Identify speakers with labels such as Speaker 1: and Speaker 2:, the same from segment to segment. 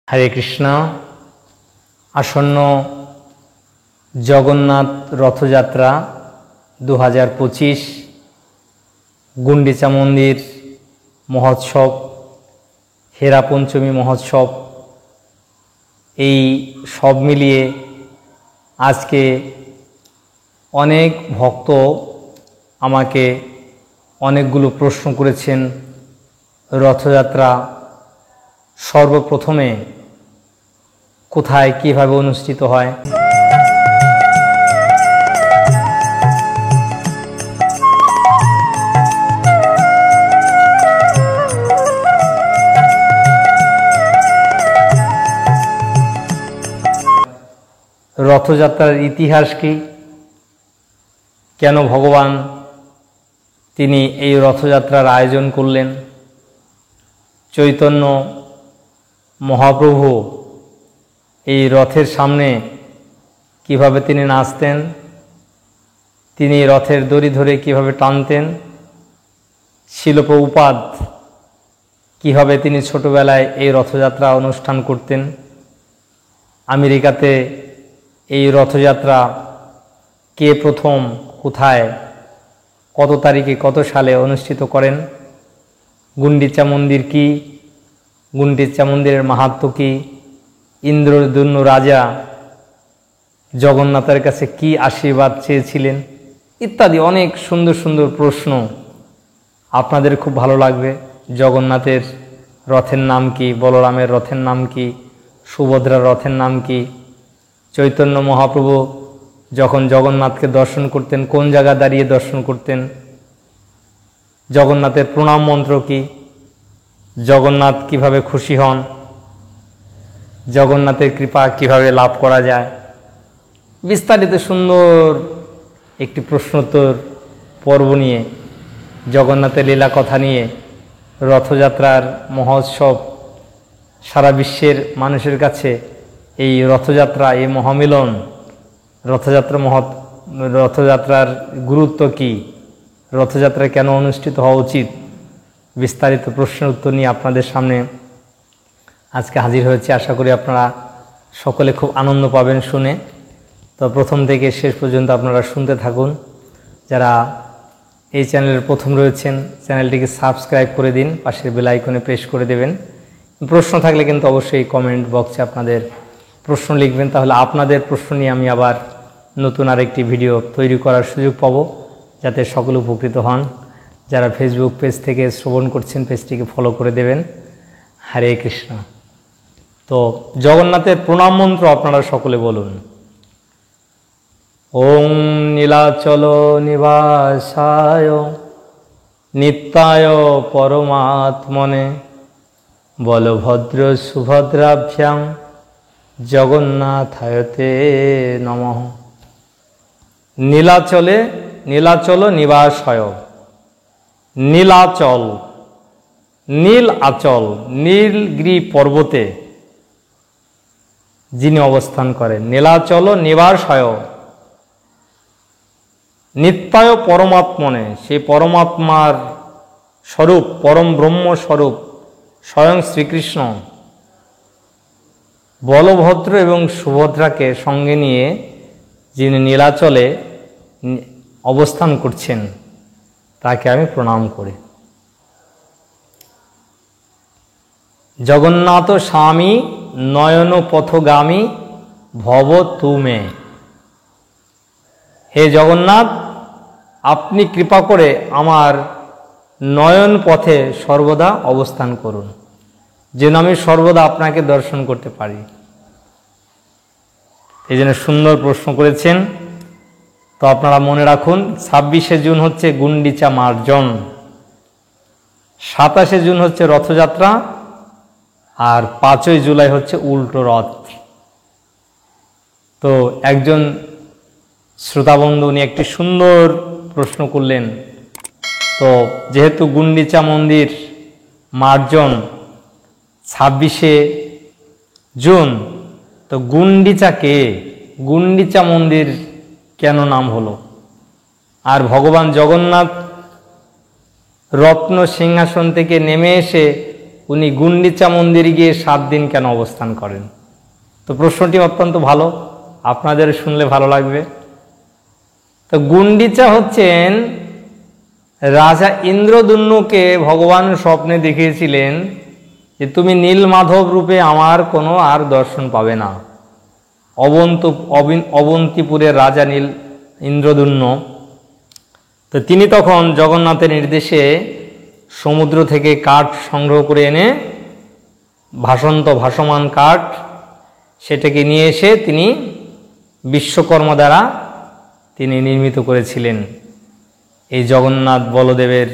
Speaker 1: हरे कृष्ण। आसन्न जगन्नाथ रथयात्रा 2025 गुंडिचा मंदिर महोत्सव हेरा पंचमी महोत्सव এই সব মিলিয়ে আজকে অনেক ভক্ত আমাকে অনেকগুলো প্রশ্ন করেছেন। রথযাত্রা সর্বপ্রথমে কোথায় কিভাবে অনুষ্ঠিত হয়, রথযাত্রার ইতিহাস কি, কেন ভগবান তিনি এই রথযাত্রার আয়োজন করলেন, চৈতন্য মহাপ্রভু এই রথের সামনে কিভাবে তিনি নাচতেন, তিনি রথের দড়ি ধরে কিভাবে টানতেন, শিল প্রভুপাদ কিভাবে তিনি ছোটবেলায় এই রথযাত্রা অনুষ্ঠান করতেন, আমেরিকাতে এই রথযাত্রা কে প্রথম কোথায় কত তারিখে কত সালে অনুষ্ঠিত করেন, গুন্ডিচা মন্দির কি, গুন্ডিচা মন্দিরের মাহাত্ম্য কি, ইন্দ্রদুম্ন রাজা জগন্নাথের কাছে কি আশীর্বাদ চেয়েছিলেন ইত্যাদি অনেক সুন্দর সুন্দর প্রশ্ন আপনাদের খুব ভালো লাগবে। জগন্নাথের রথের নাম কি, বলরামের রথের নাম কি, সুভদ্রার রথের নাম কি, চৈতন্য মহাপ্রভু যখন জগন্নাথকে দর্শন করতেন কোন জায়গা দাঁড়িয়ে দর্শন করতেন, জগন্নাথের প্রণাম মন্ত্র কি, জগন্নাথ কিভাবে খুশি হন, জগন্নাথের কৃপা কিভাবে লাভ করা যায়, বিস্তারিত সুন্দর একটি প্রশ্নোত্তর পর্ব নিয়ে জগন্নাথের লীলা কথা নিয়ে রথযাত্রার মহোৎসব সারা বিশ্বের মানুষের কাছে এই রথযাত্রা, এই মহামিলন, রথযাত্রার গুরুত্ব কি, রথযাত্রা কেন অনুষ্ঠিত হওয়া উচিত, বিস্তারিত প্রশ্নের উত্তর নিয়ে আপনাদের সামনে আজকে হাজির হয়েছে। আশা করি আপনারা সকলে খুব আনন্দ পাবেন শুনে। তো প্রথম থেকে শেষ পর্যন্ত আপনারা শুনতে থাকুন। যারা এই চ্যানেলের প্রথম রয়েছেন চ্যানেলটিকে সাবস্ক্রাইব করে দিন, পাশের বেল আইকনে প্রেস করে দেবেন। প্রশ্ন থাকলে কিন্তু অবশ্যই কমেন্ট বক্সে আপনাদের প্রশ্ন লিখবেন, তাহলে আপনাদের প্রশ্ন নিয়ে আমি আবার নতুন আরেকটি ভিডিও তৈরি করার সুযোগ পাবো, যাতে সকলে উপকৃত হন। যারা ফেসবুক পেজ থেকে শ্রবণ করছেন পেজটিকে ফলো করে দেবেন। হরে কৃষ্ণ। তো জগন্নাথের প্রণাম মন্ত্র আপনারা সকলে বলুন। ওম নীলাচল নিবাসায় নিত্যায় পরমাত্মনে বলভদ্র সুভদ্রাভ্যাং জগন্নাথায়তে নমঃ। নীলাচলে নীলাচল নিবাসায়, নীলাচল নীল আচল, নীলগিরি পর্বতে যিনি অবস্থান করেন, নীলাচল নিবাসায় নিত্যায় পরমাত্মনে, সেই পরমাত্মার স্বরূপ পরম ব্রহ্ম স্বরূপ স্বয়ং শ্রীকৃষ্ণ বলভদ্র এবং সুভদ্রাকে সঙ্গে নিয়ে যিনি নীলাচলে অবস্থান করছেন তাকে আমি প্রণাম করি। জগন্নাথ স্বামী নয়ন পথগামী ভব তুমে। হে জগন্নাথ, আপনি কৃপা করে আমার নয়ন পথে সর্বদা অবস্থান করুন, যেন আমি সর্বদা আপনাকে দর্শন করতে পারি। এই জন্য সুন্দর প্রশ্ন করেছেন। তো আপনারা মনে রাখুন 26শে জুন হচ্ছে গুন্ডিচা মার্জন, 27শে জুন হচ্ছে রথযাত্রা, আর 5ই জুলাই হচ্ছে উল্টো রথ। তো একজন শ্রোতাবন্ধু উনি একটি সুন্দর প্রশ্ন করলেন। তো যেহেতু গুন্ডিচা মন্দির মার্জন 26শে জুন, তো গুন্ডিচা কে, গুন্ডিচা মন্দির কেন নাম হলো, আর ভগবান জগন্নাথ রত্ন সিংহাসন থেকে নেমে এসে উনি গুন্ডিচা মন্দিরে গিয়ে 7 দিন কেন অবস্থান করেন? তো প্রশ্নটি অত্যন্ত ভালো, আপনাদের শুনলে ভালো লাগবে। তো গুন্ডিচা হচ্ছেন রাজা ইন্দ্রদুম্নকে ভগবান স্বপ্নে দেখিয়েছিলেন যে তুমি নীলমাধব রূপে আমার কোনো আর দর্শন পাবে না। অবন্তিপুরের রাজা ইন্দ্রদুম্ন, তো তিনি তখন জগন্নাথের নির্দেশে সমুদ্র থেকে কাঠ সংগ্রহ করে এনে ভাসমান কাঠ সেটাকে নিয়ে এসে তিনি বিশ্বকর্মা দ্বারা তিনি নির্মিত করেছিলেন এই জগন্নাথ বলদেবের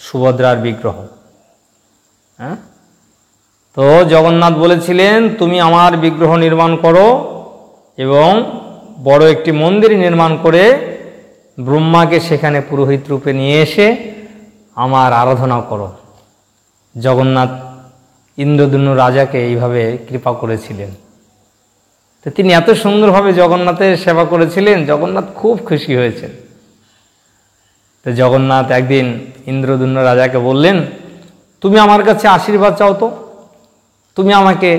Speaker 1: সুভদ্রার বিগ্রহ। হ্যাঁ, তো জগন্নাথ বলেছিলেন তুমি আমার বিগ্রহ নির্মাণ করো এবং বড় একটি মন্দির নির্মাণ করে ব্রহ্মাকে সেখানে পুরোহিত রূপে নিয়ে এসে আমার আরাধনা করো। জগন্নাথ ইন্দ্রদুম্ন রাজাকে এইভাবে কৃপা করেছিলেন। তো তিনি এত সুন্দরভাবে জগন্নাথের সেবা করেছিলেন, জগন্নাথ খুব খুশি হয়েছেন। তো জগন্নাথ একদিন ইন্দ্রদুম্ন রাজাকে বললেন, তুমি আমার কাছে আশীর্বাদ চাও, তো তুমি আমাকে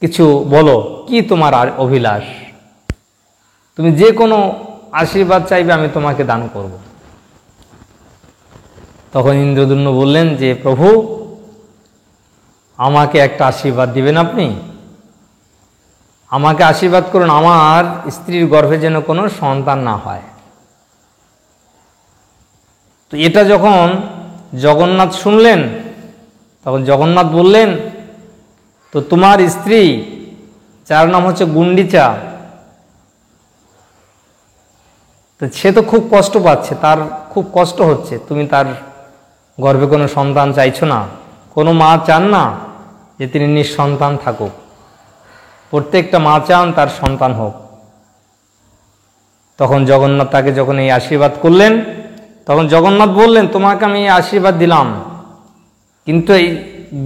Speaker 1: কিছু বলো, কি তোমার আর অভিলাষ? তুমি যে কোনো আশীর্বাদ চাইবে আমি তোমাকে দান করব। তখন ইন্দ্রদুম্ন বললেন যে প্রভু, আমাকে একটা আশীর্বাদ দিবেন আপনি? আমাকে আশীর্বাদ করুন আমার স্ত্রীর গর্ভে যেন কোনো সন্তান না হয়। তো এটা যখন জগন্নাথ শুনলেন তখন জগন্নাথ বললেন, তো তোমার স্ত্রী যার নাম হচ্ছে গুন্ডিচা, তো সে তো খুব কষ্ট পাচ্ছে, তার খুব কষ্ট হচ্ছে, তুমি তার গর্ভে কোনো সন্তান চাইছো না। কোনো মা চান না যে তিনি নিঃসন্তান থাকুক, প্রত্যেকটা মা চান তার সন্তান হোক। তখন জগন্নাথ তাকে যখন এই আশীর্বাদ করলেন তখন জগন্নাথ বললেন, তোমাকে আমি এই আশীর্বাদ দিলাম, কিন্তু এই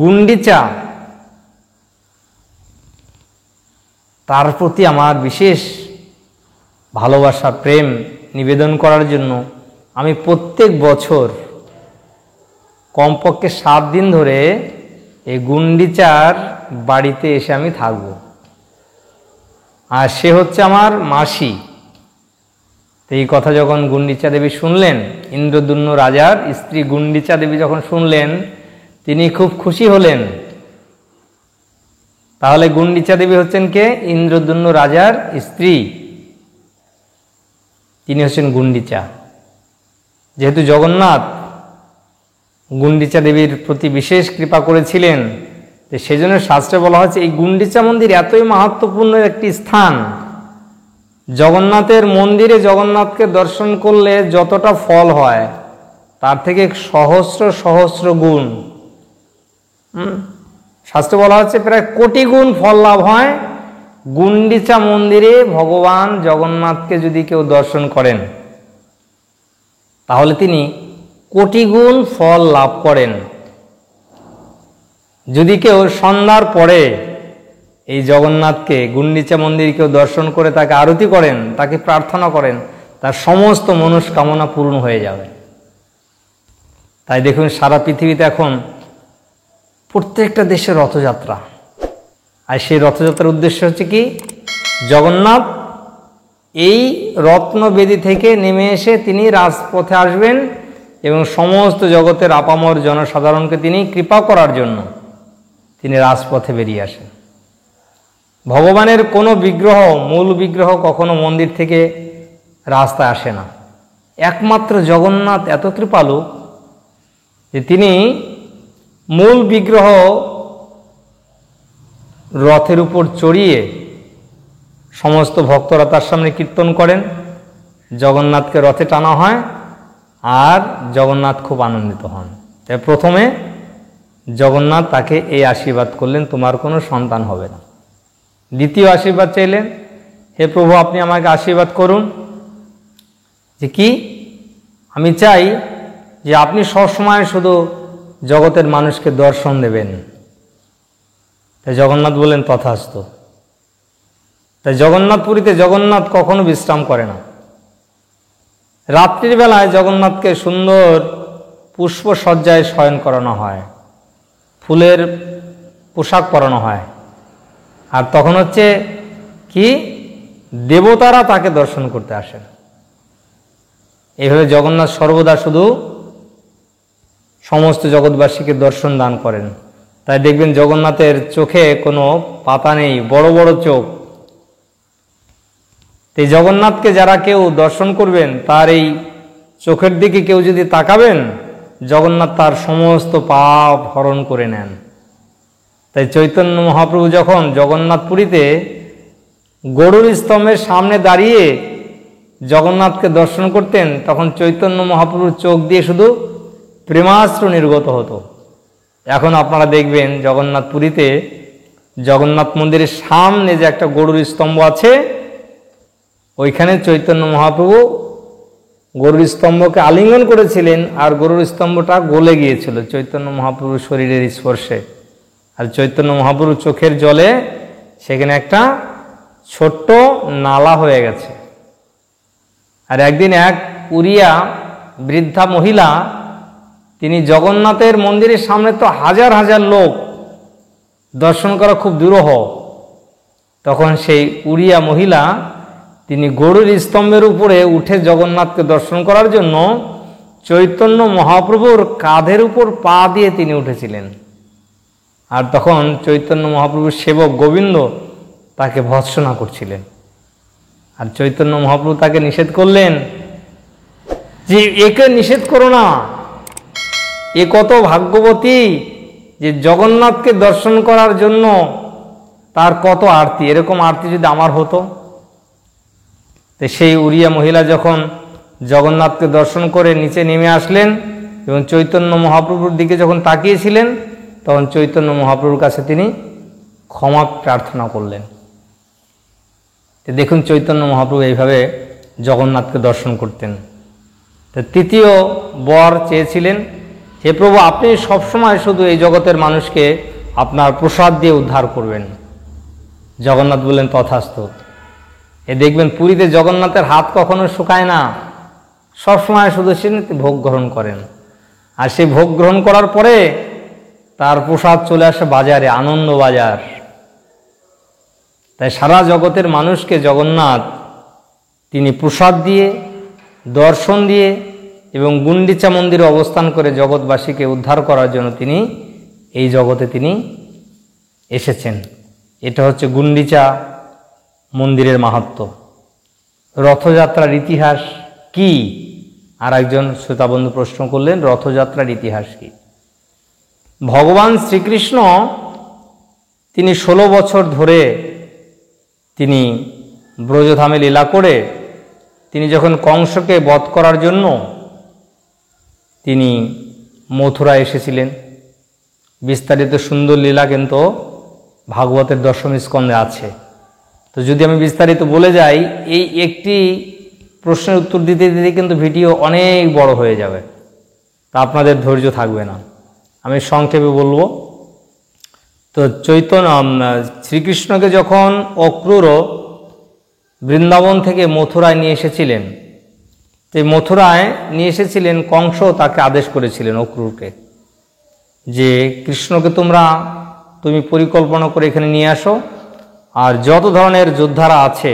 Speaker 1: গুন্ডিচা তার প্রতি আমার বিশেষ ভালোবাসা প্রেম নিবেদন করার জন্য আমি প্রত্যেক বছর কমপক্ষে 7 দিন ধরে এই গুন্ডিচার বাড়িতে এসে আমি থাকব। আর সে হচ্ছে আমার মাসি। তো এই কথা যখন গুন্ডিচা দেবী শুনলেন, ইন্দ্রদুম্ন রাজার স্ত্রী গুন্ডিচা দেবী যখন শুনলেন, তিনি খুব খুশি হলেন। তাহলে গুন্ডিচা দেবী হচ্ছেন কে? ইন্দ্রদুম্ন রাজার স্ত্রী, তিনি হচ্ছেন গুন্ডিচা। যেহেতু জগন্নাথ গুন্ডিচা দেবীর প্রতি বিশেষ কৃপা করেছিলেন, সেজন্য শাস্ত্রে বলা হচ্ছে এই গুন্ডিচা মন্দির এতই মাহাত্ম্যপূর্ণ একটি স্থান। জগন্নাথের মন্দিরে জগন্নাথকে দর্শন করলে যতটা ফল হয় তার থেকে সহস্র সহস্র গুণ, শাস্ত্রে বলা হচ্ছে প্রায় কোটি গুণ ফল লাভ হয় গুন্ডিচা মন্দিরে ভগবান জগন্নাথকে যদি কেউ দর্শন করেন, তাহলে তিনি কোটি গুণ ফল লাভ করেন। যদি কেউ সন্ধ্যার পরে এই জগন্নাথকে গুন্ডিচা মন্দির কেউ দর্শন করে তাকে আরতি করেন, তাকে প্রার্থনা করেন, তার সমস্ত মনস্কামনা পূর্ণ হয়ে যাবে। তাই দেখুন সারা পৃথিবীতে এখন প্রত্যেকটা দেশে রথযাত্রা, আর সেই রথযাত্রার উদ্দেশ্য হচ্ছে কি? জগন্নাথ এই রত্নবেদী থেকে নেমে এসে তিনি রাজপথে আসবেন এবং সমস্ত জগতের আপামর জনসাধারণকে তিনি কৃপা করার জন্য তিনি রাজপথে বেরিয়ে আসেন। ভগবানের কোনো বিগ্রহ, মূল বিগ্রহ কখনো মন্দির থেকে রাস্তায় আসে না। একমাত্র জগন্নাথ এত কৃপালু যে তিনি মূল বিগ্রহ রথের উপর চড়িয়ে সমস্ত ভক্তরা তার সামনে কীর্তন করেন, জগন্নাথকে রথে টানা হয় আর জগন্নাথ খুব আনন্দিত হন। তাই প্রথমে জগন্নাথ তাকে এই আশীর্বাদ করলেন, তোমার কোনো সন্তান হবে না। দ্বিতীয় আশীর্বাদ চাইলেন, হে প্রভু আপনি আমাকে আশীর্বাদ করুন যে কি? আমি চাই যে আপনি সবসময় শুধু জগতের মানুষকে দর্শন দেবেন। তাই জগন্নাথ বললেন তথাস্তু। তাই জগন্নাথপুরীতে জগন্নাথ কখনো বিশ্রাম করে না। রাত্রির বেলায় জগন্নাথকে সুন্দর পুষ্পসজ্জায় শয়ন করানো হয়, ফুলের পোশাক পরানো হয়। আর তখন হচ্ছে কি, দেবতারা তাকে দর্শন করতে আসেন। এইভাবে জগন্নাথ সর্বদা শুধু সমস্ত জগৎবাসীকে দর্শন দান করেন। তাই দেখবেন জগন্নাথের চোখে কোনো পাতা নেই, বড় বড় চোখ। এই জগন্নাথকে যারা কেউ দর্শন করবেন, তার এই চোখের দিকে কেউ যদি তাকাবেন, জগন্নাথ তার সমস্ত পাপ হরণ করে নেন। তাই চৈতন্য মহাপ্রভু যখন জগন্নাথপুরীতে গরুর স্তম্ভের সামনে দাঁড়িয়ে জগন্নাথকে দর্শন করতেন, তখন চৈতন্য মহাপ্রভুর চোখ দিয়ে শুধু প্রেমাশ্রু নির্গত হতো। এখন আপনারা দেখবেন জগন্নাথপুরীতে জগন্নাথ মন্দিরের সামনে যে একটা গরুর স্তম্ভ আছে, ওইখানে চৈতন্য মহাপ্রভু গরুর স্তম্ভকে আলিঙ্গন করেছিলেন, আর গরুর স্তম্ভটা গলে গিয়েছিল চৈতন্য মহাপ্রভুর শরীরের স্পর্শে। আর চৈতন্য মহাপ্রভুর চোখের জলে সেখানে একটা ছোট্ট নালা হয়ে গেছে। আর একদিন এক উড়িয়া বৃদ্ধা মহিলা, তিনি জগন্নাথের মন্দিরের সামনে তো হাজার হাজার লোক, দর্শন করা খুব দুরূহ। তখন সেই উড়িয়া মহিলা তিনি গরুর স্তম্ভের উপরে উঠে জগন্নাথকে দর্শন করার জন্য চৈতন্য মহাপ্রভুর কাঁধের উপর পা দিয়ে তিনি উঠেছিলেন। আর তখন চৈতন্য মহাপ্রভুর সেবক গোবিন্দ তাকে ভৎসনা করছিলেন। আর চৈতন্য মহাপ্রভু তাকে নিষেধ করলেন যে একে নিষেধ করো না, এ কত ভাগ্যবতী যে জগন্নাথকে দর্শন করার জন্য তার কত আরতি, এরকম আরতি যদি আমার হতো। তো সেই উড়িয়া মহিলা যখন জগন্নাথকে দর্শন করে নিচে নেমে আসলেন এবং চৈতন্য মহাপ্রভুর দিকে যখন তাকিয়েছিলেন, তখন চৈতন্য মহাপ্রভুর কাছে তিনি ক্ষমা প্রার্থনা করলেন। দেখুন চৈতন্য মহাপ্রভু এইভাবে জগন্নাথকে দর্শন করতেন। তো তৃতীয় বর চেয়েছিলেন, হে প্রভু, আপনি সবসময় শুধু এই জগতের মানুষকে আপনার প্রসাদ দিয়ে উদ্ধার করবেন। জগন্নাথ বললেন তথাস্তু। দেখবেন পুরীতে জগন্নাথের হাত কখনো শুকায় না, সবসময় শুধু সে ভোগ গ্রহণ করেন। আর সেই ভোগ গ্রহণ করার পরে তার প্রসাদ চলে আসে বাজারে, আনন্দ বাজার। তাই সারা জগতের মানুষকে জগন্নাথ তিনি প্রসাদ দিয়ে, দর্শন দিয়ে এবং গুন্ডিচা মন্দিরে অবস্থান করে জগৎবাসীকে উদ্ধার করার জন্য তিনি এই জগতে তিনি এসেছেন। এটা হচ্ছে গুন্ডিচা মন্দিরের মাহাত্ম্য। রথযাত্রার ইতিহাস কি? আর একজন শ্রোতাবন্ধু প্রশ্ন করলেন, রথযাত্রার ইতিহাস কি? ভগবান শ্রীকৃষ্ণ তিনি 16 বছর ধরে তিনি ব্রজধামে লীলা করে তিনি যখন কংসকে বধ করার জন্য তিনি মথুরা এসেছিলেন। বিস্তারিত সুন্দর লীলা কিন্তু ভাগবতের দশম স্কন্ধে আছে। তো যদি আমি বিস্তারিত বলে যাই, এই একটি প্রশ্নের উত্তর দিতে দিতে কিন্তু ভিডিও অনেক বড় হয়ে যাবে, তা আপনাদের ধৈর্য থাকবে না। আমি সংক্ষেপে বলবো। তো শ্রীকৃষ্ণকে যখন অক্রূর বৃন্দাবন থেকে মথুরায় নিয়ে এসেছিলেন, তো মথুরায় নিয়ে এসেছিলেন, কংস তাকে আদেশ করেছিলেন অক্রূরকে যে কৃষ্ণকে তুমি পরিকল্পনা করে এখানে নিয়ে আসো, আর যত ধরনের যোদ্ধারা আছে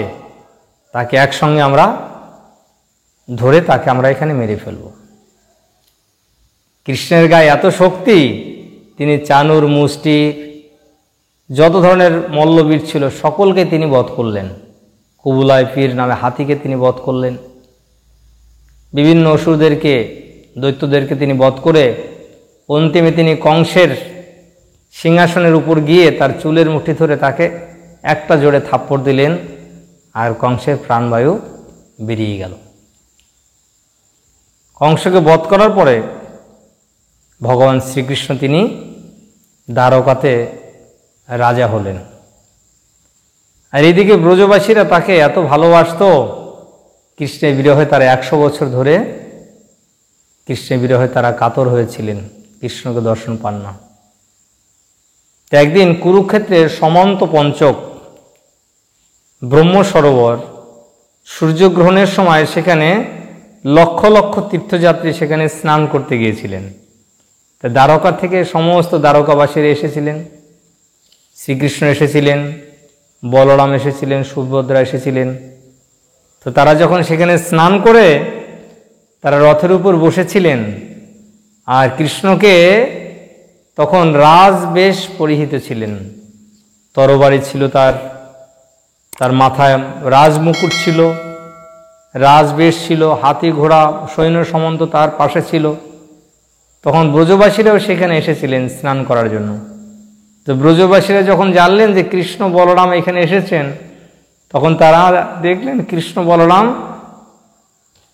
Speaker 1: তাকে একসঙ্গে আমরা ধরে তাকে আমরা এখানে মেরে ফেলব। কৃষ্ণের গায়ে এত শক্তি, তিনি চানুর, মুষ্টি, যত ধরনের মল্লবীর ছিল সকলকে তিনি বধ করলেন। কুবুলায় পীর নামে হাতিকে তিনি বধ করলেন। বিভিন্ন অসুরদেরকে, দৈত্যদেরকে তিনি বধ করে অন্তিমে তিনি কংসের সিংহাসনের উপর গিয়ে তার চুলের মুঠি ধরে তাকে একটা জোরে থাপ্পড় দিলেন, আর কংসের প্রাণবায়ু বেরিয়ে গেল। কংসকে বধ করার পরে ভগবান শ্রীকৃষ্ণ তিনি দ্বারকাতে রাজা হলেন। আর এইদিকে ব্রজবাসীরা তাকে এত ভালোবাসত, কৃষ্ণের বিরহে তারা 100 বছর ধরে কৃষ্ণের বিরহে তারা কাতর হয়েছিলেন, কৃষ্ণকে দর্শন পান না। তো একদিন কুরুক্ষেত্রের সমন্ত পঞ্চক ব্রহ্ম সরোবর সূর্যগ্রহণের সময় সেখানে লক্ষ লক্ষ তীর্থযাত্রী সেখানে স্নান করতে গিয়েছিলেন। তা দ্বারকা থেকে সমস্ত দ্বারকাবাসীরা এসেছিলেন, শ্রীকৃষ্ণ এসেছিলেন, বলরাম এসেছিলেন, সুভদ্রা এসেছিলেন। তো তারা যখন সেখানে স্নান করে তারা রথের উপর বসেছিলেন, আর কৃষ্ণকে তখন রাজবেশ পরিহিত ছিলেন, তরবারি ছিল তার মাথায় রাজমুকুট ছিল, রাজবেশ ছিল, হাতি ঘোড়া সৈন্য সামন্ত তার পাশে ছিল। তখন ব্রজবাসীরাও সেখানে এসেছিলেন স্নান করার জন্য। তো ব্রজবাসীরা যখন জানলেন যে কৃষ্ণ বলরাম এখানে এসেছেন, তখন তারা দেখলেন কৃষ্ণ বলরাম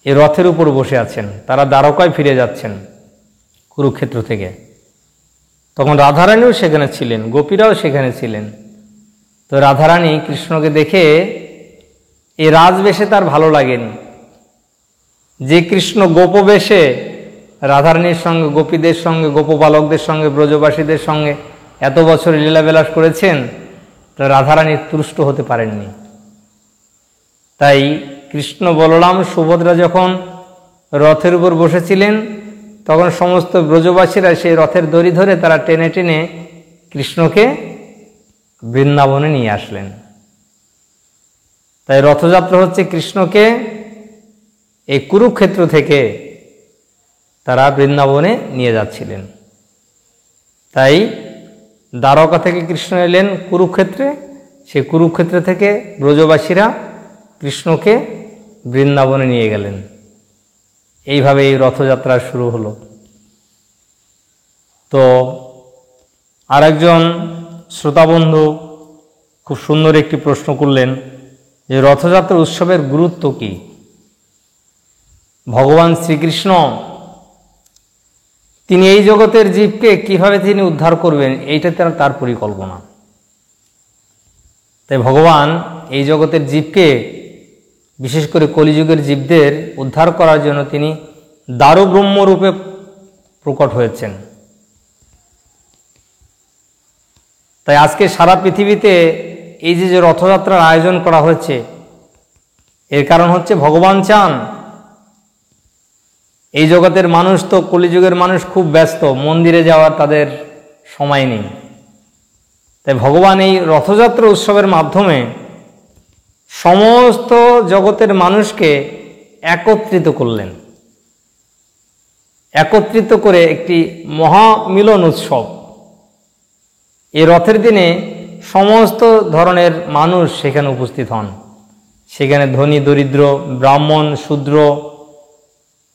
Speaker 1: এই রথের উপর বসে আছেন, তারা দ্বারকায় ফিরে যাচ্ছেন কুরুক্ষেত্র থেকে। তখন রাধারানীও সেখানে ছিলেন, গোপীরাও সেখানে ছিলেন। তো রাধারানী কৃষ্ণকে দেখে এই রাজবেশে তার ভালো লাগেনি। যে কৃষ্ণ গোপবেশে রাধারানীর সঙ্গে, গোপীদের সঙ্গে, গোপবালকদের সঙ্গে, ব্রজবাসীদের সঙ্গে এত বছর লীলাবিলাস করেছেন, তা রাধারানী তুষ্ট হতে পারেননি। তাই কৃষ্ণ বলরাম সুভদ্রা যখন রথের উপর বসেছিলেন, তখন সমস্ত ব্রজবাসীরা সেই রথের দড়ি ধরে তারা টেনে টেনে কৃষ্ণকে বৃন্দাবনে নিয়ে আসলেন। তাই রথযাত্রা হচ্ছে কৃষ্ণকে এই কুরুক্ষেত্র থেকে তারা বৃন্দাবনে নিয়ে যাচ্ছিলেন। তাই দ্বারকা থেকে কৃষ্ণ এলেন কুরুক্ষেত্রে, সেই কুরুক্ষেত্র থেকে ব্রজবাসীরা কৃষ্ণকে বৃন্দাবনে নিয়ে গেলেন। এইভাবে এই রথযাত্রা শুরু হলো। তো আরেকজন শ্রোতাবন্ধু খুব সুন্দর একটি প্রশ্ন করলেন যে রথযাত্রা উৎসবের গুরুত্ব কি? ভগবান শ্রীকৃষ্ণ তিনি এই জগতের জীবকে কিভাবে তিনি উদ্ধার করবেন, এইটাতে তার পরিকল্পনা। তাই ভগবান এই জগতের জীবকে, বিশেষ করে কলিযুগের জীবদের উদ্ধার করার জন্য তিনি দারুব্রহ্ম রূপে প্রকট হয়েছেন। তাই আজকে সারা পৃথিবীতে এই যে রথযাত্রার আয়োজন করা হয়েছে, এর কারণ হচ্ছে ভগবান চান এই জগতের মানুষ, তো কলিযুগের মানুষ খুব ব্যস্ত, মন্দিরে যাওয়ার তাদের সময় নেই। তাই ভগবান এই রথযাত্রা উৎসবের মাধ্যমে সমস্ত জগতের মানুষকে একত্রিত করলেন, একত্রিত করে একটি মহামিলন উৎসব। এই রথের দিনে সমস্ত ধরনের মানুষ সেখানে উপস্থিত হন। সেখানে ধনী দরিদ্র, ব্রাহ্মণ শূদ্র,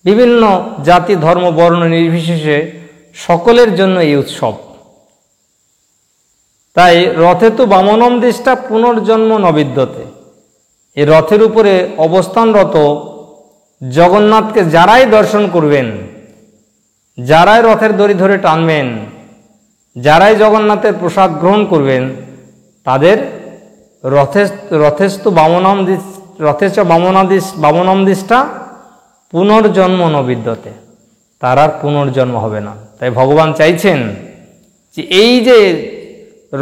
Speaker 1: বিভিন্ন জাতি ধর্ম বর্ণ নির্বিশেষে সকলের জন্য এই উৎসব। তাই রথে তো বামনম দৃষ্টা পুনর্জন্ম নবিদ্যতে, এই রথের উপরে অবস্থানরত জগন্নাথকে যারাই দর্শন করবেন, যারাই রথের দড়ি ধরে টানবেন, যারাই জগন্নাথের প্রসাদ গ্রহণ করবেন, তাদের রথেস্থ বামনম দৃষ্টা পুনর্জন্ম নবিদ্যতে, তার আর পুনর্জন্ম হবে না। তাই ভগবান চাইছেন যে এই যে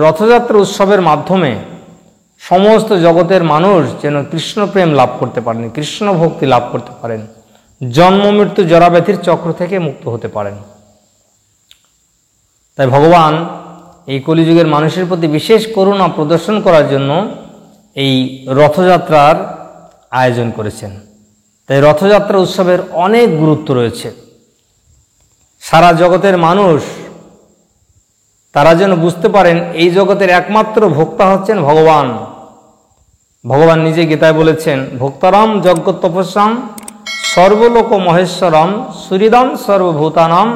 Speaker 1: রথযাত্রা উৎসবের মাধ্যমে সমস্ত জগতের মানুষ যেন কৃষ্ণ প্রেম লাভ করতে পারেন, কৃষ্ণ ভক্তি লাভ করতে পারেন, জন্ম মৃত্যু জরাব্যাধির চক্র থেকে মুক্ত হতে পারেন। তাই ভগবান এই কলিযুগের মানুষের প্রতি বিশেষ করুণা প্রদর্শন করার জন্য এই রথযাত্রার আয়োজন করেছেন। তাই রথযাত্রা উৎসবের অনেক গুরুত্ব রয়েছে। সারা জগতের মানুষ তারা যেন বুঝতে পারেন এই জগতের একমাত্র ভোক্তা হচ্ছেন ভগবান। ভগবান নিজে গীতায় বলেছেন, ভোক্তারাম যজ্ঞ তপস্যাম সর্বলোক মহেশ্বরম সুহৃদম সর্বভূতানাম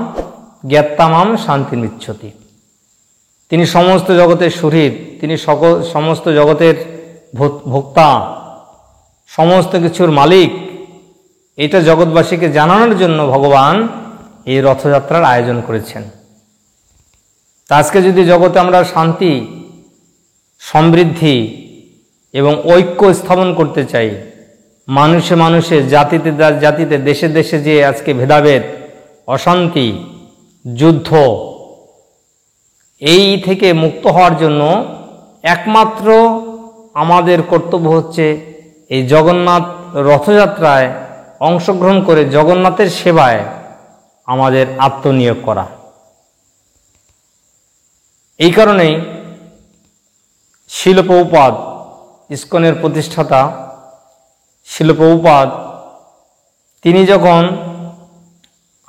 Speaker 1: জ্ঞাত্তামাম শান্তি নিচ্ছতি। তিনি সমস্ত জগতের সুহৃদ, তিনি সমস্ত জগতের ভোক্তা, সমস্ত কিছুর মালিক। এটা জগৎবাসীকে জানানোর জন্য ভগবান এই রথযাত্রার আয়োজন করেছেন। তা আজকে যদি জগতে আমরা শান্তি, সমৃদ্ধি এবং ঐক্য স্থাপন করতে চাই, মানুষে মানুষে, জাতিতে জাতিতে, দেশে দেশে যে আজকে ভেদাভেদ, অশান্তি, যুদ্ধ, এই থেকে মুক্ত হওয়ার জন্য একমাত্র আমাদের কর্তব্য হচ্ছে এই জগন্নাথ রথযাত্রায় অংশগ্রহণ করে জগন্নাথের সেবায় আমাদের আত্মনিয়োগ করা। এই কারণেই শিল প্রভুপাদ, ইসকনের প্রতিষ্ঠাতা শিল প্রভুপাদ, তিনি যখন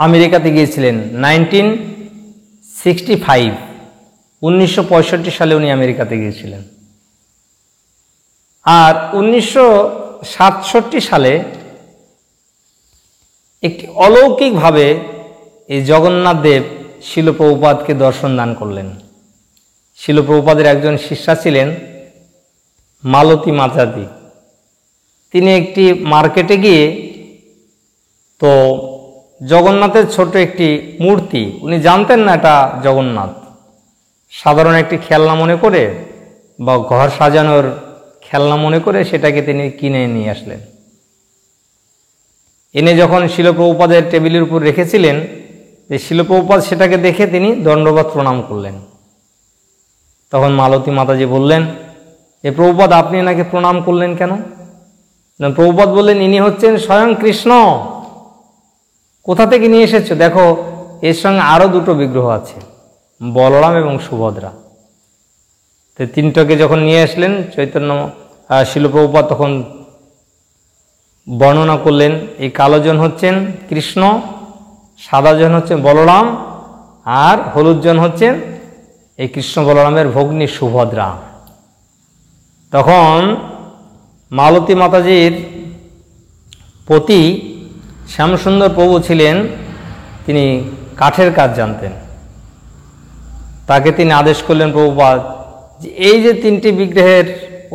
Speaker 1: আমেরিকাতে গিয়েছিলেন 1965 সালে উনি আমেরিকাতে গিয়েছিলেন। আর 1967 সালে একটি অলৌকিকভাবে এই জগন্নাথ দেব শিল প্রভুপাদকে দর্শন দান করলেন। শিল প্রভুপাদের একজন শিষ্যা ছিলেন মালতী মাতাজি। তিনি একটি মার্কেটে গিয়ে তো জগন্নাথের ছোট একটি মূর্তি, উনি জানতেন না এটা জগন্নাথ, সাধারণ একটি খেলনা মনে করে বা ঘর সাজানোর খেলনা মনে করে সেটাকে তিনি কিনে নিয়ে আসলেন। এনে যখন শিল প্রভুপাদের টেবিলের উপর রেখেছিলেন, যে শিল প্রভুপাদ সেটাকে দেখে তিনি দণ্ডবত প্রণাম করলেন। তখন মালতী মাতাজি বললেন, এ প্রভুপাদ আপনি এনাকে প্রণাম করলেন কেন? প্রভুপাদ বললেন, ইনি হচ্ছেন স্বয়ং কৃষ্ণ। কোথা থেকে নিয়ে এসেছো? দেখো এর সঙ্গে আরো দুটো বিগ্রহ আছে, বলরাম এবং সুভদ্রা। তো তিনটাকে যখন নিয়ে আসলেন চৈতন্য শিল প্রভুপাদ তখন বর্ণনা করলেন, এই কালোজন হচ্ছেন কৃষ্ণ, সাদাজন হচ্ছেন বলরাম, আর হলুদজন হচ্ছেন এই কৃষ্ণ বলরামের ভগ্নী সুভদ্রা। তখন মালতী মাতাজির পতি শ্যামসুন্দর প্রভু ছিলেন, তিনি কাঠের কাজ জানতেন। তাকে তিনি আদেশ করলেন প্রভুপাদ যে এই যে তিনটি বিগ্রহের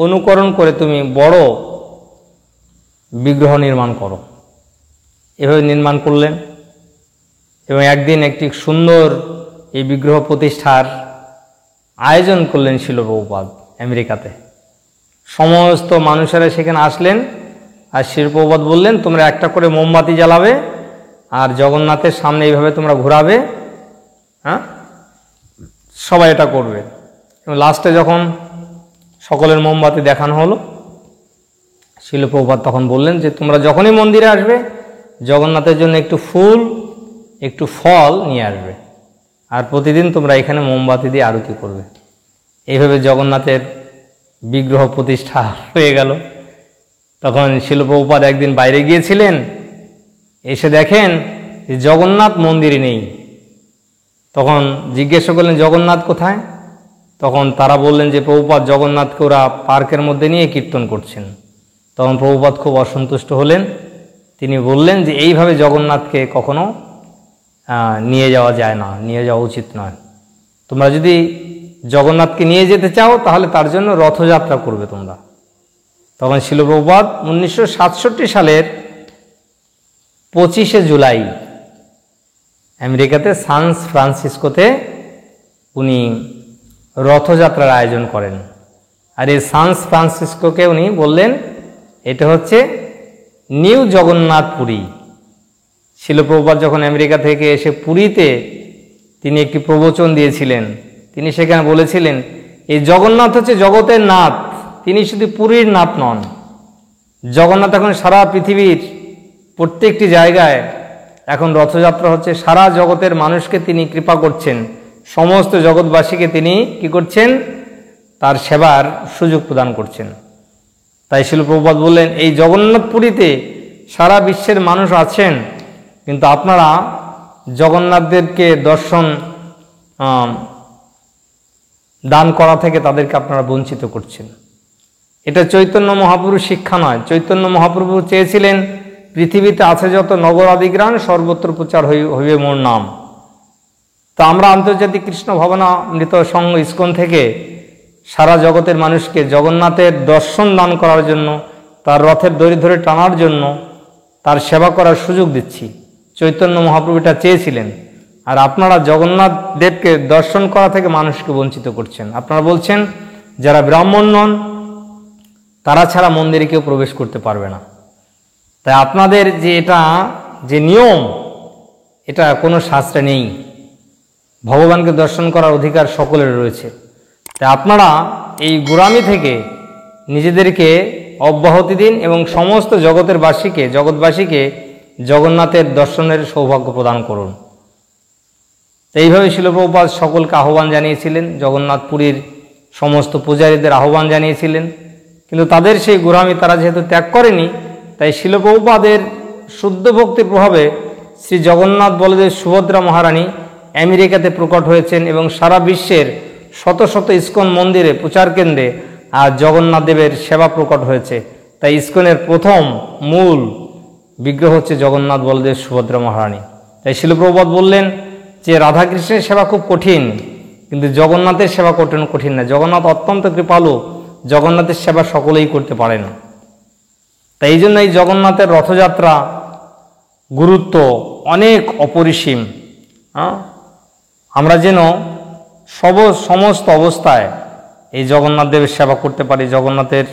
Speaker 1: অনুকরণ করে তুমি বড় বিগ্রহ নির্মাণ করো। এভাবে নির্মাণ করলেন এবং একদিন একটি সুন্দর এই বিগ্রহ প্রতিষ্ঠার আয়োজন করলেন শিল প্রভুপাদ আমেরিকাতে। সমস্ত মানুষেরা সেখানে আসলেন আর শিল প্রভুপাদ বললেন, তোমরা একটা করে মোমবাতি জ্বালাবে আর জগন্নাথের সামনে এইভাবে তোমরা ঘোরাবে, হ্যাঁ, সবাই এটা করবে। এবং লাস্টে যখন সকলের মোমবাতি দেখানো হলো, শিল প্রভুপাদ তখন বললেন যে তোমরা যখনই মন্দিরে আসবে জগন্নাথের জন্য একটু ফুল একটু ফল নিয়ে আসবে, আর প্রতিদিন তোমরা এখানে মোমবাতি দিয়ে আরতি করবে। এইভাবে জগন্নাথের বিগ্রহ প্রতিষ্ঠা হয়ে গেল। তখন শিল প্রভুপাদ একদিন বাইরে গিয়েছিলেন, এসে দেখেন যে জগন্নাথ মন্দিরে নেই। তখন জিজ্ঞাসা করলেন জগন্নাথ কোথায়? তখন তারা বললেন যে প্রভুপাদ জগন্নাথকে ওরা পার্কের মধ্যে নিয়ে কীর্তন করছেন। তখন প্রভুপাদ খুব অসন্তুষ্ট হলেন। তিনি বললেন যে এইভাবে জগন্নাথকে কখনো নিয়ে যাওয়া যায় না, নিয়ে যাওয়া উচিত নয়। তোমরা যদি জগন্নাথকে নিয়ে যেতে চাও তাহলে তার জন্য রথযাত্রা করবে তোমরা। তখন শিল প্রভুপাদ 1967 সালের 25শে জুলাই আমেরিকাতে সান ফ্রান্সিসকোতে উনি রথযাত্রার আয়োজন করেন। আর এই সান ফ্রান্সিসকোকে উনি বললেন এটা হচ্ছে নিউ জগন্নাথ পুরী। শিল প্রভুপাদ যখন আমেরিকা থেকে এসে পুরীতে তিনি একটি প্রবচন দিয়েছিলেন, তিনি সেখানে বলেছিলেন এই জগন্নাথ হচ্ছে জগতের নাথ, তিনি শুধু পুরীর নাথ নন। জগন্নাথ এখন সারা পৃথিবীর প্রত্যেকটি জায়গায় এখন রথযাত্রা হচ্ছে, সারা জগতের মানুষকে তিনি কৃপা করছেন, সমস্ত জগৎবাসীকে তিনি কি করছেন? তার সেবার সুযোগ প্রদান করছেন। তাই শিল প্রভুপাদ বললেন এই জগন্নাথ পুরীতে সারা বিশ্বের মানুষ আছেন, কিন্তু আপনারা জগন্নাথদেরকে দর্শন দান করা থেকে তাদেরকে আপনারা বঞ্চিত করছেন। এটা চৈতন্য মহাপ্রভুর শিক্ষা নয়। চৈতন্য মহাপ্রভু চেয়েছিলেন পৃথিবীতে আছে যত নগর আদিগ্রাম সর্বত্র প্রচার হইবে মোর নাম। তা আমরা আন্তর্জাতিক কৃষ্ণ ভাবনামৃত সংঘ ইসকন থেকে সারা জগতের মানুষকে জগন্নাথের দর্শন দান করার জন্য, তার রথের দড়ি ধরে টানার জন্য, তার সেবা করার সুযোগ দিচ্ছি। চৈতন্য মহাপ্রভু এটা চেয়েছিলেন। আর আপনারা জগন্নাথ দেবকে দর্শন করা থেকে মানুষকে বঞ্চিত করছেন। আপনারা বলছেন যারা ব্রাহ্মণ নন তারা ছাড়া মন্দিরে কেউ প্রবেশ করতে পারবে না। তাই আপনাদের যে এটা যে নিয়ম, এটা কোনো শাস্ত্রে নেই। ভগবানকে দর্শন করার অধিকার সকলের রয়েছে। তাই আপনারা এই গোড়ামি থেকে নিজেদেরকে অব্যাহতি দিন এবং সমস্ত জগৎবাসীকে জগন্নাথের দর্শনের সৌভাগ্য প্রদান করুন। তো এইভাবে শিল প্রভুপাদ সকলকে আহ্বান জানিয়েছিলেন, জগন্নাথপুরীর সমস্ত পূজারীদের আহ্বান জানিয়েছিলেন, কিন্তু তাদের সেই গোড়ামি তারা যেহেতু ত্যাগ করেনি, তাই শিল প্রভুপাদের শুদ্ধ ভক্তির প্রভাবে শ্রী জগন্নাথ বলদেব সুভদ্রা মহারানী আমেরিকাতে প্রকট হয়েছেন এবং সারা বিশ্বের শত শত ইস্কন মন্দিরে প্রচার কেন্দ্রে আর জগন্নাথ দেবের সেবা প্রকট হয়েছে। তাই ইস্কনের প্রথম মূল বিগ্রহ হচ্ছে জগন্নাথ বলদেব সুভদ্রা মহারানী। তাই শিল প্রভুপাদ বললেন যে রাধাকৃষ্ণের সেবা খুব কঠিন, কিন্তু জগন্নাথের সেবা কঠিন না। জগন্নাথ অত্যন্ত কৃপালু, জগন্নাথের সেবা সকলেই করতে পারেন। তাই এই জন্য এই জগন্নাথের রথযাত্রা গুরুত্ব অনেক অপরিসীম। আমরা যেন সমস্ত অবস্থায় এই জগন্নাথ দেবের সেবা করতে পারি, জগন্নাথের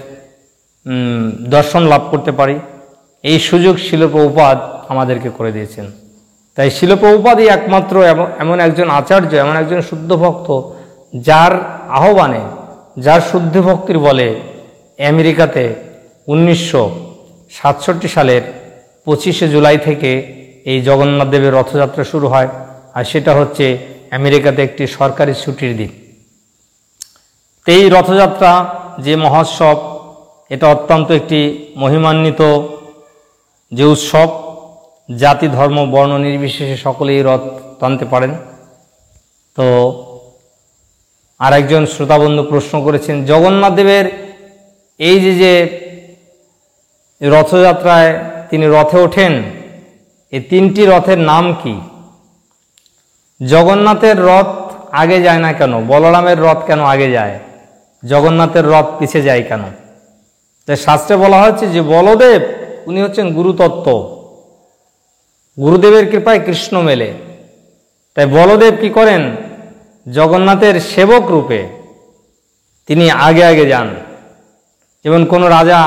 Speaker 1: দর্শন লাভ করতে পারি, এই সুযোগ শিল প্রভুপাদ আমাদেরকে করে দিয়েছেন। তাই শিল প্রভুপাদই একমাত্র এমন একজন আচার্য, এমন একজন শুদ্ধ ভক্ত, যার আহ্বানে, যার শুদ্ধ ভক্তির বলে আমেরিকাতে 1967 সালের 25শে জুলাই থেকে এই জগন্নাথ দেবের রথযাত্রা শুরু হয়। আর সেটা হচ্ছে আমেরিকাতে একটি সরকারি ছুটির দিন। এই রথযাত্রা যে মহোৎসব, এটা অত্যন্ত একটি মহিমান্বিত যে উৎসব, জাতি ধর্ম বর্ণ নির্বিশেষে সকলেই রথ টানতে পারেন। তো আরেকজন শ্রোতাবন্ধু প্রশ্ন করেছেন, জগন্নাথ দেবের এই যে রথযাত্রায় তিনি রথে ওঠেন, এই তিনটি রথের নাম কি? জগন্নাথের রথ আগে যায় না কেন? বলরামের রথ কেন আগে যায়? জগন্নাথের রথ পিছে যায় কেন? তাই শাস্ত্রে বলা হয়েছে যে বলদেব উনি হচ্ছেন গুরুতত্ত্ব, গুরুদেবের কৃপায় কৃষ্ণ মেলে। তাই বলদেব কি করেন? জগন্নাথের সেবক রূপে তিনি আগে আগে যান। যেমন কোনো রাজা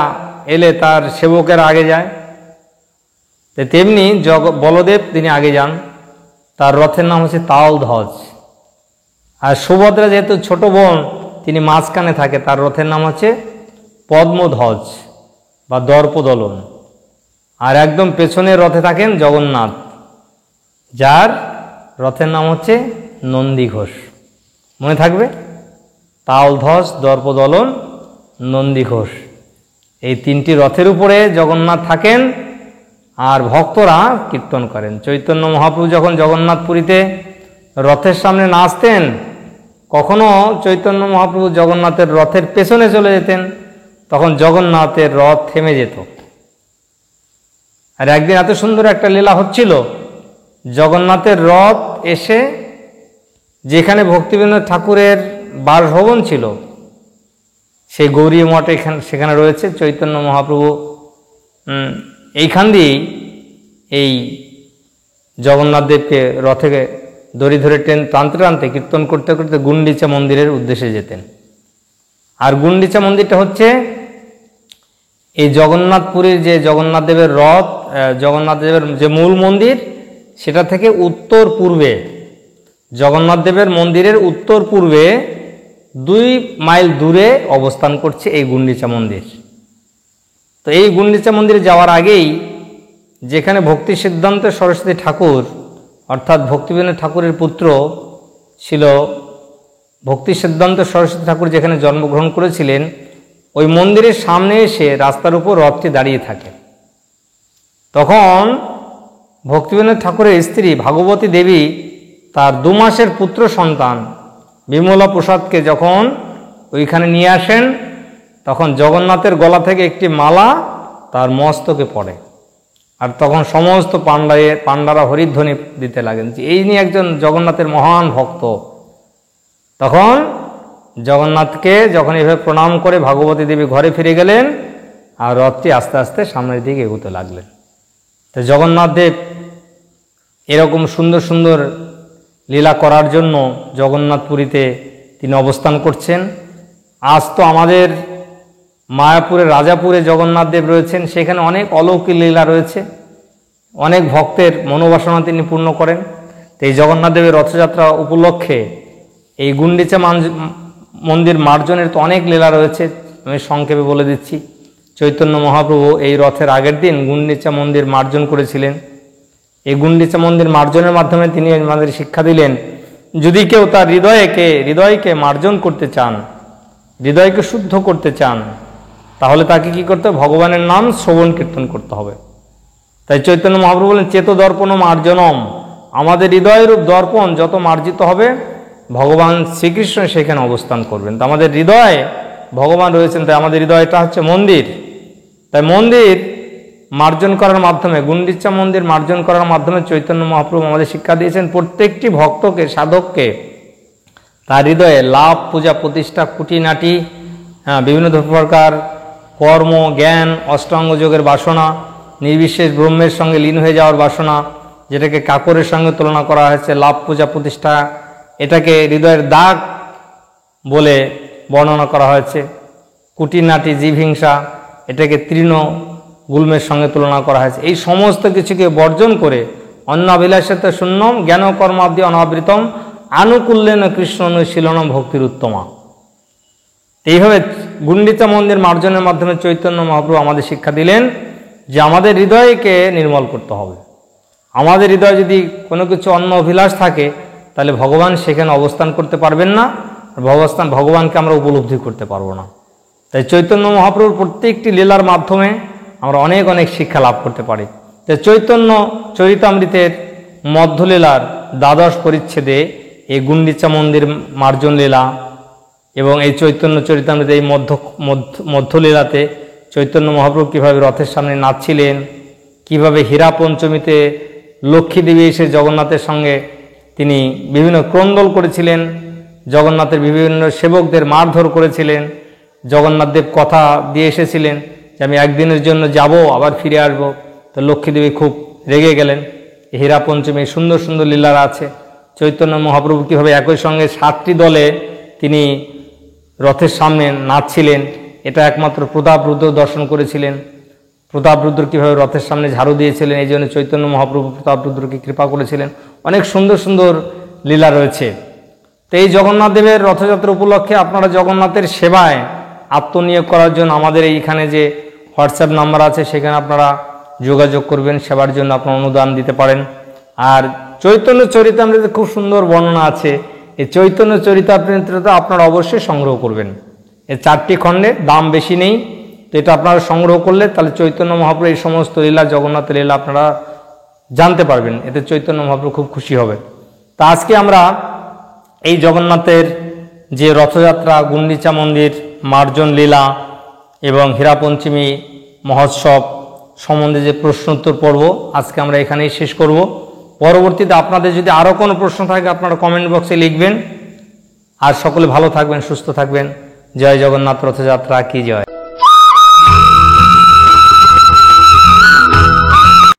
Speaker 1: এলে তার সেবকের আগে যায়, তেমনি বলদেব তিনি আগে যান। তার রথের নাম হচ্ছে তালধ্বজ। আর সুভদ্রা যেহেতু ছোট বোন, তিনি মাঝখানে থাকে, তার রথের নাম হচ্ছে পদ্মধ্বজ বা দর্পদলন। আর একদম পেছনের রথে থাকেন জগন্নাথ, যার রথের নাম হচ্ছে নন্দীঘোষ। মনে থাকবে, তালধ্বজ, দর্পদলন, নন্দীঘোষ, এই তিনটি রথের উপরে জগন্নাথ থাকেন আর ভক্তরা কীর্তন করেন। চৈতন্য মহাপ্রভু যখন জগন্নাথপুরীতে রথের সামনে নাচতেন, কখনো চৈতন্য মহাপ্রভু জগন্নাথের রথের পেছনে চলে যেতেন, তখন জগন্নাথের রথ থেমে যেত। আর একদিন এত সুন্দর একটা লীলা হচ্ছিল, জগন্নাথের রথ এসে যেখানে ভক্তিবিনোদ ঠাকুরের বাসভবন ছিল, সেই গৌরী মঠ সেখানে রয়েছে, চৈতন্য মহাপ্রভু এইখান দিয়েই এই জগন্নাথ দেবকে রথে দড়ি ধরে টানতে টানতে কীর্তন করতে করতে গুন্ডিচা মন্দিরের উদ্দেশ্যে যেতেন। আর গুন্ডিচা মন্দিরটা হচ্ছে এই জগন্নাথপুরীর যে জগন্নাথ দেবের রথ, জগন্নাথ দেবের যে মূল মন্দির, সেটা থেকে উত্তর পূর্বে, জগন্নাথ দেবের মন্দিরের উত্তর পূর্বে 2 মাইল দূরে অবস্থান করছে এই গুন্ডিচা মন্দির। তো এই গুন্ডিচা মন্দিরে যাওয়ার আগেই যেখানে ভক্তি সিদ্ধান্ত সরস্বতী ঠাকুর অর্থাৎ ভক্তিবিনোদ ঠাকুরের পুত্র ছিল, ভক্তি সিদ্ধান্ত সরস্বতী ঠাকুর যেখানে জন্মগ্রহণ করেছিলেন, ওই মন্দিরের সামনে এসে রাস্তার উপর রথটি দাঁড়িয়ে থাকে। তখন ভক্তিবিনোদ ঠাকুরের স্ত্রী ভাগবতী দেবী তার 2 মাসের পুত্র সন্তান বিমলা প্রসাদকে যখন ওইখানে নিয়ে আসেন, তখন জগন্নাথের গলা থেকে একটি মালা তার মস্তকে পড়ে। আর তখন সমস্ত পাণ্ডারা হরিধ্বনি দিতে লাগেন যে এই নিয়ে একজন জগন্নাথের মহান ভক্ত। তখন জগন্নাথকে যখন এভাবে প্রণাম করে ভাগবতী দেবী ঘরে ফিরে গেলেন, আর রথটি আস্তে আস্তে সামনের দিকে এগোতে লাগলেন। তো জগন্নাথ দেব এরকম সুন্দর সুন্দর লীলা করার জন্য জগন্নাথপুরীতে তিনি অবস্থান করছেন। আজ তো আমাদের মায়াপুরের রাজাপুরে জগন্নাথ দেব রয়েছেন, সেখানে অনেক অলৌকিক লীলা রয়েছে, অনেক ভক্তের মনোবাসনা তিনি পূর্ণ করেন। তো এই জগন্নাথ দেবের রথযাত্রা উপলক্ষে এই গুন্ডিচা মন্দির মার্জনের তো অনেক লীলা রয়েছে, আমি সংক্ষেপে বলে দিচ্ছি। চৈতন্য মহাপ্রভু এই রথের আগের দিন গুন্ডিচা মন্দির মার্জন করেছিলেন। এই গুন্ডিচা মন্দির মার্জনের মাধ্যমে তিনি আমাদের শিক্ষা দিলেন যদি কেউ তার হৃদয়কে মার্জন করতে চান, হৃদয়কে শুদ্ধ করতে চান, তাহলে তাকে কি করতে হবে? ভগবানের নাম শ্রবণ কীর্তন করতে হবে। তাই চৈতন্য মহাপ্রভু বলেন চেত দর্পণ মার্জনম, আমাদের হৃদয়ের দর্পণ যত মার্জিত হবে ভগবান শ্রীকৃষ্ণ সেখানে অবস্থান করবেন। তো আমাদের হৃদয়ে ভগবান রয়েছেন, তাই আমাদের হৃদয়টা হচ্ছে মন্দির। তাই মন্দির মার্জন করার মাধ্যমে, গুন্ডিচা মন্দির মার্জন করার মাধ্যমে চৈতন্য মহাপ্রভু আমাদের শিক্ষা দিয়েছেন প্রত্যেকটি ভক্তকে, সাধককে তার হৃদয়ে লাভ, পূজা, প্রতিষ্ঠা, খুঁটিনাটি, বিভিন্ন প্রকার কর্ম, জ্ঞান, অষ্টাঙ্গ যোগের বাসনা, নির্বিশেষ ব্রহ্মের সঙ্গে লীন হয়ে যাওয়ার বাসনা, যেটাকে কাকরের সঙ্গে তুলনা করা হয়েছে, লাভ, পূজা, প্রতিষ্ঠা, এটাকে হৃদয়ের দাগ বলে বর্ণনা করা হয়েছে। কুটিনাটি, জীবহিংসা, এটাকে তৃণ গুল্মের সঙ্গে তুলনা করা হয়েছে। এই সমস্ত কিছুকে বর্জন করে অন্নাভিলাষিত শূন্যম জ্ঞান কর্মাব্দি অনাবৃতম আনুকূল্যেন কৃষ্ণ অনুশীলনম ভক্তির উত্তমা। এইভাবে গুন্ডিচা মন্দির মার্জনের মাধ্যমে চৈতন্য মহাপ্রভু আমাদের শিক্ষা দিলেন যে আমাদের হৃদয়কে নির্মল করতে হবে। আমাদের হৃদয়ে যদি কোনো কিছু অন্য অভিলাষ থাকে তাহলে ভগবান সেখানে অবস্থান করতে পারবেন না, ভগবানকে আমরা উপলব্ধি করতে পারবো না। তাই চৈতন্য মহাপ্রভুর প্রত্যেকটি লীলার মাধ্যমে আমরা অনেক অনেক শিক্ষা লাভ করতে পারি। তাই চৈতন্য চরিতামৃতের মধ্যলীলার দ্বাদশ পরিচ্ছেদে এই গুন্ডিচা মন্দির মার্জন লীলা এবং এই চৈতন্য চরিতামৃতের এই মধ্যলীলাতে চৈতন্য মহাপ্রভু কীভাবে রথের সামনে নাচছিলেন, কীভাবে হীরা পঞ্চমীতে লক্ষ্মী দেবী এসে জগন্নাথের সঙ্গে তিনি বিভিন্ন ক্রন্দল করেছিলেন, জগন্নাথের বিভিন্ন সেবকদের মারধর করেছিলেন, জগন্নাথদেব কথা দিয়ে এসেছিলেন যে আমি একদিনের জন্য যাব আবার ফিরে আসবো, তো লক্ষ্মী দেবী খুব রেগে গেলেন। হীরা পঞ্চমী সুন্দর সুন্দর লীলারা আছে। চৈতন্য মহাপ্রভু কীভাবে একই সঙ্গে 7টি দলে তিনি রথের সামনে নাচছিলেন, এটা একমাত্র প্রতাপরুদ্র দর্শন করেছিলেন। প্রতাপরুদ্র কীভাবে রথের সামনে ঝাড়ু দিয়েছিলেন, এই জন্য চৈতন্য মহাপ্রভু প্রতাপরুদ্রকে কৃপা করেছিলেন। অনেক সুন্দর সুন্দর লীলা রয়েছে। তো এই জগন্নাথ দেবের রথযাত্রা উপলক্ষে আপনারা জগন্নাথের সেবায় আত্মনিয়োগ করার জন্য আমাদের এইখানে যে হোয়াটসঅ্যাপ নাম্বার আছে সেখানে আপনারা যোগাযোগ করবেন, সেবার জন্য আপনারা অনুদান দিতে পারেন। আর চৈতন্য চরিতামৃতে খুব সুন্দর বর্ণনা আছে, এই চৈতন্য চরিতামৃতটা আপনারা অবশ্যই সংগ্রহ করবেন। এর 4টি খণ্ডে, দাম বেশি নেই, তো এটা আপনারা সংগ্রহ করলে তাহলে চৈতন্য মহাপ্রভু এই সমস্ত লীলা, জগন্নাথের লীলা আপনারা জানতে পারবেন। এতে চৈতন্য মহাপ্রভু খুব খুশি হবে। তা আজকে আমরা এই জগন্নাথের যে রথযাত্রা, গুন্ডিচা মন্দির মার্জন লীলা এবং হীরা পঞ্চমী মহোৎসব সম্বন্ধে যে প্রশ্নোত্তর পর্ব আজকে আমরা এখানেই শেষ করব। পরবর্তীতে আপনাদের যদি আরও কোনো প্রশ্ন থাকে আপনারা কমেন্ট বক্সে লিখবেন। আর সকলে ভালো থাকবেন, সুস্থ থাকবেন। জয় জগন্নাথ, রথযাত্রা কি জয়।